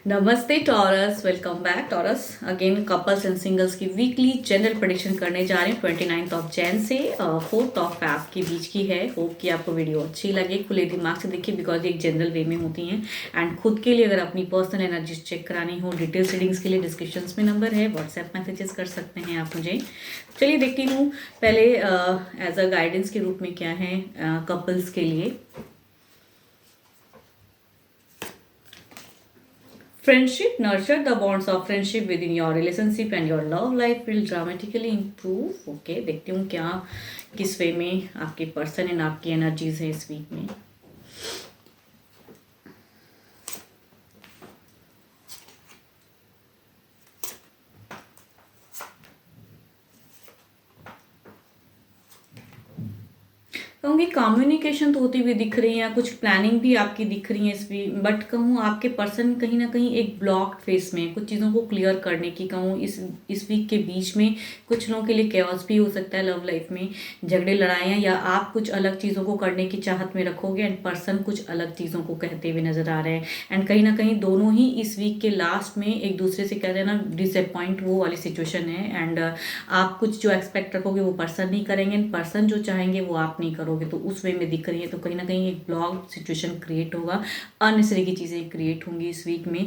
नमस्ते taurus, welcome back taurus. Again couples and singles की weekly general prediction करने जा रहे हैं 29 ऑफ जैन से 4 ऑफ फैब के बीच की है। होप कि आपको वीडियो अच्छी लगे, खुले दिमाग से देखिए बिकॉज ये एक जनरल वे में होती हैं। एंड खुद के लिए अगर अपनी पर्सनल एनर्जी चेक करानी हो, डिटेल्स रीडिंग्स के लिए डिस्क्रिप्शन में नंबर है, व्हाट्सएप मैसेजेस कर सकते हैं आप मुझे। चलिए देखती हूँ पहले एज अ गाइडेंस के रूप में क्या है कपल्स के लिए। Friendship, nurture the bonds of friendship within your relationship and your love life will dramatically improve. Okay, देखती हूँ क्या किस वे में आपके पर्सन एंड आपकी एनर्जीज है इस वीक में। कहूँगी कम्युनिकेशन तो होती हुई दिख रही है, कुछ प्लानिंग भी आपकी दिख रही है इस वीक, बट कहूँ आपके पर्सन कहीं ना कहीं एक ब्लॉक फेस में कुछ चीज़ों को क्लियर करने की कहूँ इस वीक के बीच में कुछ लोगों के लिए कैओस भी हो सकता है लव लाइफ में, झगड़े लड़ाइयाँ, या आप कुछ अलग चीज़ों को करने की चाहत में रखोगे एंड पर्सन कुछ अलग चीज़ों को कहते हुए नजर आ रहे हैं। एंड कहीं ना कहीं दोनों ही इस वीक के लास्ट में एक दूसरे से कहते हैं ना डिसअपॉइंट वो वाली सिचुएशन है। एंड आप कुछ जो एक्सपेक्ट रखोगे वो पर्सन नहीं करेंगे, पर्सन जो चाहेंगे वो आप नहीं करोगे, तो उस वे में दिख रही है। तो कहीं ना कहीं एक ब्लॉक सिचुएशन क्रिएट होगा, अननेसेसरी की चीज़ें क्रिएट होंगी इस वीक में।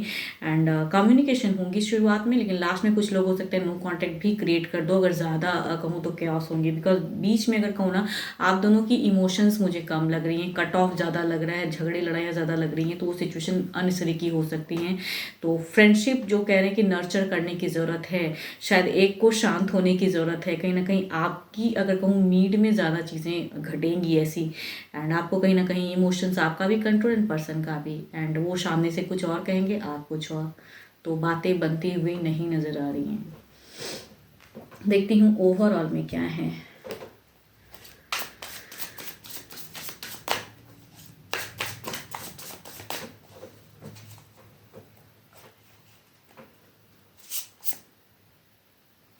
एंड कम्युनिकेशन होंगी शुरुआत में, लेकिन लास्ट में कुछ लोग हो सकते हैं नो कॉन्टैक्ट भी क्रिएट कर दो अगर ज़्यादा कहूँ तो कैओस होंगी। बिकॉज बीच में अगर कहूँ ना आप दोनों की इमोशंस मुझे कम लग रही हैं, कट ऑफ ज़्यादा लग रहा है, झगड़े लड़ाइयाँ ज़्यादा लग रही हैं, तो वो सिचुएशन अननेसेसरी की हो सकती हैं। तो फ्रेंडशिप जो कह रहे हैं कि नर्चर करने की ज़रूरत है, शायद एक को शांत होने की ज़रूरत है। कहीं ना कहीं आपकी अगर कहूँ मीड में ज़्यादा चीज़ें घटेंगी ऐसी, एंड आपको कहीं ना कहीं इमोशंस आपका भी कंट्रोल एंड पर्सन का भी, एंड वो सामने से कुछ और कहेंगे आप कुछ और, तो बातें बनती हुई नहीं नज़र आ रही हैं। देखती हूँ ओवरऑल में क्या है।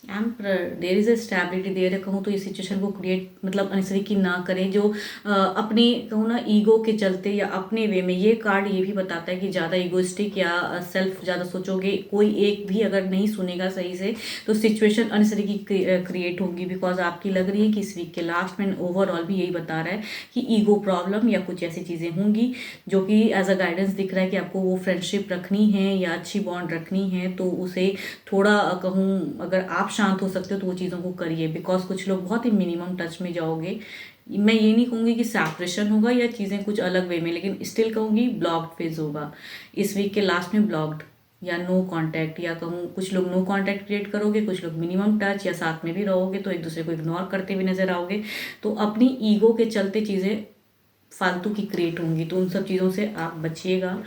Emperor, there is a stability there है। कहूँ तो इस सिचुएशन को क्रिएट मतलब अनसरी की ना करें जो अपने कहूँ ना ईगो के चलते या अपने वे में। ये कार्ड ये भी बताता है कि ज़्यादा ईगोइस्टिक या सेल्फ ज़्यादा सोचोगे, कोई एक भी अगर नहीं सुनेगा सही से तो सिचुएशन अनसरी की क्रिएट होगी। बिकॉज आपकी लग रही है कि इस वीक के लास्ट में ओवरऑल भी यही बता रहा है कि ईगो प्रॉब्लम या कुछ ऐसी चीज़ें होंगी जो कि एज अ गाइडेंस दिख रहा है कि आपको वो फ्रेंडशिप रखनी है या अच्छी बॉन्ड रखनी है, तो उसे थोड़ा कहूँ अगर आप शांत हो सकते हो तो वो चीज़ों को करिए। बिकॉज कुछ लोग बहुत ही मिनिमम टच में जाओगे। मैं ये नहीं कहूँगी कि सैपरेशन होगा या चीज़ें कुछ अलग वे में, लेकिन स्टिल कहूँगी ब्लॉक्ड फेज होगा इस वीक के लास्ट में, ब्लॉक्ड या नो कांटेक्ट, या कहूँ कुछ लोग नो कांटेक्ट क्रिएट करोगे, कुछ लोग मिनिमम टच या साथ में भी रहोगे तो एक दूसरे को इग्नोर करते हुए नजर आओगे। तो अपनी ईगो के चलते चीज़ें फालतू की क्रिएट होंगी, तो उन सब चीज़ों से आप बचिएगा।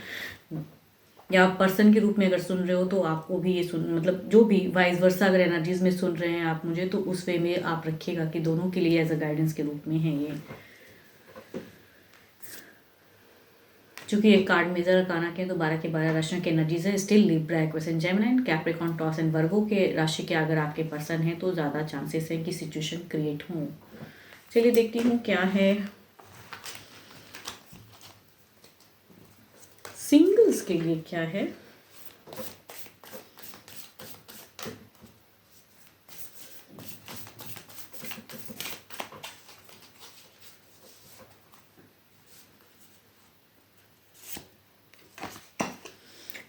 या आप पर्सन के रूप में अगर सुन रहे हो तो आपको भी ये सुन मतलब जो भी वाइस वर्सा अगर एनर्जीज में सुन रहे हैं आप मुझे, तो उस वे में आप रखिएगा कि दोनों के लिए एज अ गाइडेंस के रूप में है ये। चूंकि एक कार्ड मेजर अरकाना के तो 12 के 12 राशियों की एनर्जीज है। Still Libra, Aquarius, Gemini, Capricorn, taurus and वर्गो के राशि के अगर आपके पर्सन है तो ज़्यादा चांसेस है कि सिचुएशन क्रिएट हो। चलिए देखती हूँ क्या है सिंगल्स के लिए क्या है।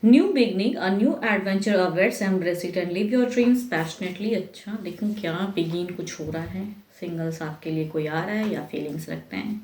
New beginning, a new adventure awaits, embrace it and live your dreams passionately. अच्छा देखूं क्या बिगिन कुछ हो रहा है। सिंगल्स आपके लिए कोई आ रहा है या फीलिंग्स रखते हैं।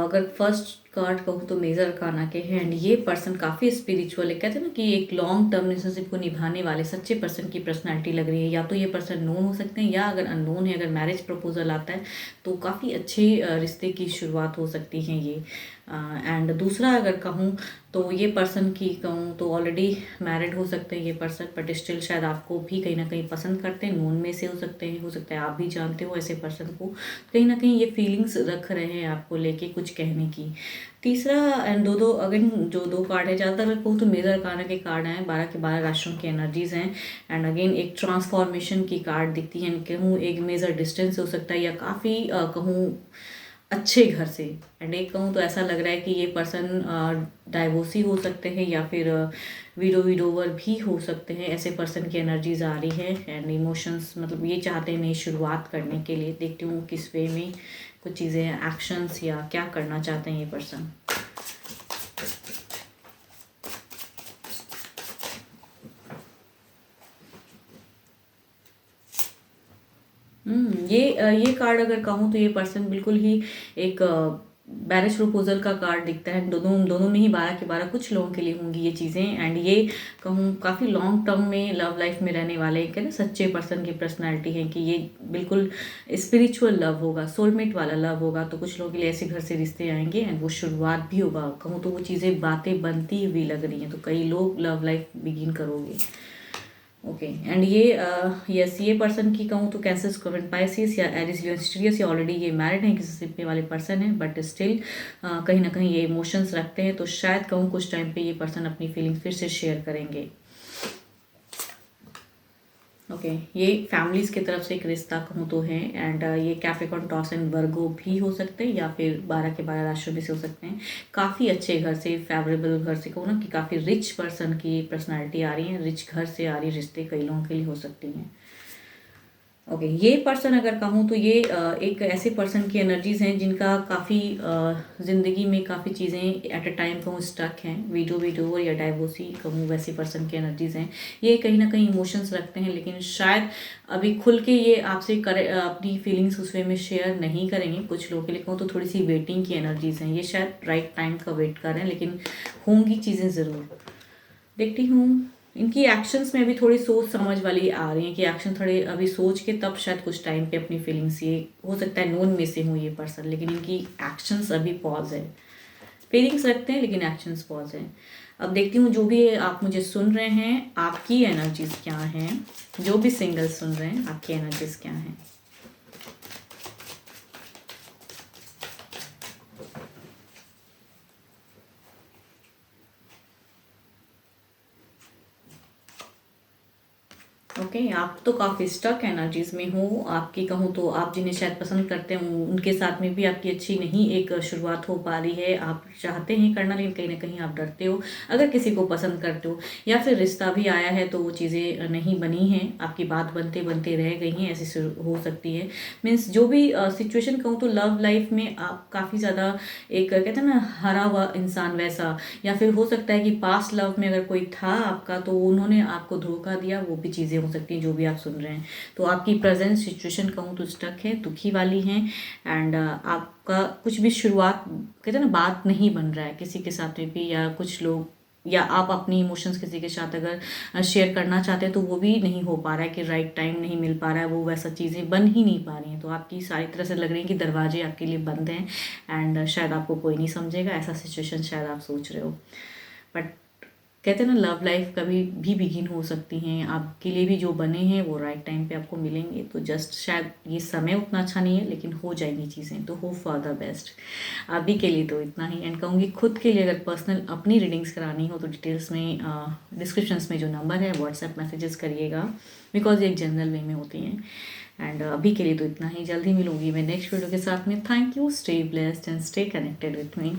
अगर फर्स्ट कार्ड कहूँ तो मेजर अरकाना के हैं, एंड ये पर्सन काफ़ी स्पिरिचुअल है। कहते हैं ना कि एक लॉन्ग टर्म रिलेशनशिप को निभाने वाले सच्चे पर्सन की पर्सनालिटी लग रही है। या तो ये पर्सन नोन हो सकते हैं, या अगर अननोन है, अगर मैरिज प्रपोजल आता है तो काफ़ी अच्छे रिश्ते की शुरुआत हो सकती है ये। एंड दूसरा अगर कहूँ तो ये पर्सन की कहूँ तो ऑलरेडी मैरिड हो सकते हैं ये पर्सन, बट स्टिल शायद आपको भी कहीं ना कहीं पसंद करते हैं। नोन में से हो सकते हैं, हो सकता है आप भी जानते हो ऐसे पर्सन को। कहीं ना कहीं ये फीलिंग्स रख रहे हैं आपको लेके कुछ कहने की। तीसरा एंड दो दो अगेन जो दो कार्ड है, ज़्यादातर अगर कहूँ तो मेजर अरकाना के कार्ड हैं, 12 के 12 राशियों की एनर्जीज हैं। एंड अगेन एक ट्रांसफॉर्मेशन की कार्ड दिखती है, कहूँ एक मेजर डिस्टेंस हो सकता है या काफ़ी कहूँ अच्छे घर से। एंड एक कहूँ तो ऐसा लग रहा है कि ये पर्सन डाइवोर्सी हो सकते हैं या फिर विडोवर भी हो सकते हैं, ऐसे पर्सन की एनर्जीज आ रही है। एंड इमोशंस मतलब ये चाहते हैं नई शुरुआत करने के लिए, देखती हूँ किस वे में कुछ चीज़ें एक्शंस या क्या करना चाहते हैं ये पर्सन। ये कार्ड अगर कहूँ तो ये पर्सन बिल्कुल ही एक मैरिज प्रपोजल का कार्ड दिखता है। दोनों दोनों में ही 12 के 12 कुछ लोगों के लिए होंगी ये चीज़ें। एंड ये कहूँ काफ़ी लॉन्ग टर्म में लव लाइफ में रहने वाले कहते हैं सच्चे पर्सन की पर्सनालिटी है कि ये बिल्कुल स्पिरिचुअल लव होगा, सोलमेट वाला लव होगा। तो कुछ लोगों के लिए ऐसे घर से रिश्ते आएंगे एंड वो शुरुआत भी होगा, कहूँ तो वो चीज़ें बातें बनती हुई लग रही हैं। तो कई लोग लव लाइफ बिगिन करोगे। ओके एंड ये यस ये पर्सन की कहूँ तो कैंसर, स्कॉर्पियो, पाइसिस या एरिस, लियो, स्टीरियस या ऑलरेडी ये मैरिड हैं, किसी शिप में वाले पर्सन है, बट स्टिल कहीं ना कहीं ये इमोशंस रखते हैं। तो शायद कहूँ कुछ टाइम पे ये पर्सन अपनी फीलिंग्स फिर से शेयर करेंगे। ओके ये फैमिलीज की तरफ से एक रिश्ता कहूँ तो है। एंड ये कैप्रिकॉर्न, टॉरस एंड वर्गो भी हो सकते हैं या फिर 12 के 12 राशियों भी से हो सकते हैं। काफ़ी अच्छे घर से, फेवरेबल घर से कहूँ ना कि काफ़ी रिच पर्सन की पर्सनालिटी आ रही है, रिच घर से आ रही रिश्ते कई लोगों के लिए हो सकती हैं। ओके ये पर्सन अगर कहूँ तो ये एक ऐसे पर्सन की एनर्जीज हैं जिनका काफ़ी ज़िंदगी में काफ़ी चीज़ें एट अ टाइम कहूँ स्टक हैं, वीडो या डाइवोर्सी कहूँ, वैसे पर्सन की एनर्जीज हैं। ये कहीं ना कहीं इमोशंस रखते हैं लेकिन शायद अभी खुल के ये आपसे अपनी फीलिंग्स उस वे में शेयर नहीं करेंगे। कुछ लोगों के लिए कहूँ तो थोड़ी सी वेटिंग की एनर्जीज हैं, ये शायद राइट टाइम का वेट कर रहे हैं, लेकिन होंगी चीज़ें ज़रूर। देखती हूँ इनकी एक्शंस में भी थोड़ी सोच समझ वाली आ रही है कि एक्शन थोड़े अभी सोच के तब शायद कुछ टाइम पे अपनी फीलिंग्स, ये हो सकता है नोन में से हूँ ये पर्सन, लेकिन इनकी एक्शंस अभी पॉज है। फीलिंग्स रखते हैं लेकिन एक्शंस पॉज है। अब देखती हूँ जो भी आप मुझे सुन रहे हैं आपकी एनर्जीज क्या हैं, जो भी सिंगल सुन रहे हैं आपकी एनर्जीज क्या हैं। ओके आप तो काफ़ी स्टक एनर्जीज में हो। आपकी कहूँ तो आप जिन्हें शायद पसंद करते हो उनके साथ में भी आपकी अच्छी नहीं एक शुरुआत हो पा रही है। आप चाहते हैं करना लेकिन कहीं ना कहीं आप डरते हो। अगर किसी को पसंद करते हो या फिर रिश्ता भी आया है तो वो चीज़ें नहीं बनी हैं, आपकी बात बनते बनते रह गई हैं, ऐसी हो सकती है। मीन्स जो भी सिचुएशन कहूँ तो लव लाइफ में आप काफ़ी ज़्यादा एक कहते हैं ना हरा हुआ इंसान वैसा, या फिर हो सकता है कि पास्ट लव में अगर कोई था आपका तो उन्होंने आपको धोखा दिया, वो भी चीज़ें हो सकती हैं जो भी आप सुन रहे हैं। तो आपकी प्रेजेंट सिचुएशन कहूँ तो स्टक है, दुखी वाली है। एंड आपका कुछ भी शुरुआत कहते हैं ना बात नहीं बन रहा है किसी के साथ में भी, या कुछ लोग या आप अपनी इमोशंस किसी के साथ अगर शेयर करना चाहते हैं तो वो भी नहीं हो पा रहा है कि राइट टाइम नहीं मिल पा रहा है, वो वैसा चीज़ें बन ही नहीं पा रही हैं। तो आपकी सारी तरह से लग रही है कि दरवाजे आपके लिए बंद हैं एंड शायद आपको कोई नहीं समझेगा, ऐसा सिचुएशन शायद आप सोच रहे हो। बट कहते हैं ना लव लाइफ कभी भी बिगिन हो सकती हैं, आपके लिए भी जो बने हैं वो राइट टाइम पे आपको मिलेंगे। तो जस्ट शायद ये समय उतना अच्छा नहीं है लेकिन हो जाएंगी चीज़ें, तो होप फॉर द बेस्ट। अभी के लिए तो इतना ही। एंड कहूँगी खुद के लिए अगर पर्सनल अपनी रीडिंग्स करानी हो तो डिटेल्स में डिस्क्रिप्शंस में जो नंबर है व्हाट्सएप मैसेजेस करिएगा, बिकॉज ये एक जनरल वे में होती हैं। एंड अभी के लिए तो इतना ही, जल्दी मिलूंगी मैं नेक्स्ट वीडियो के साथ में। Thank you, stay blessed and stay connected with me.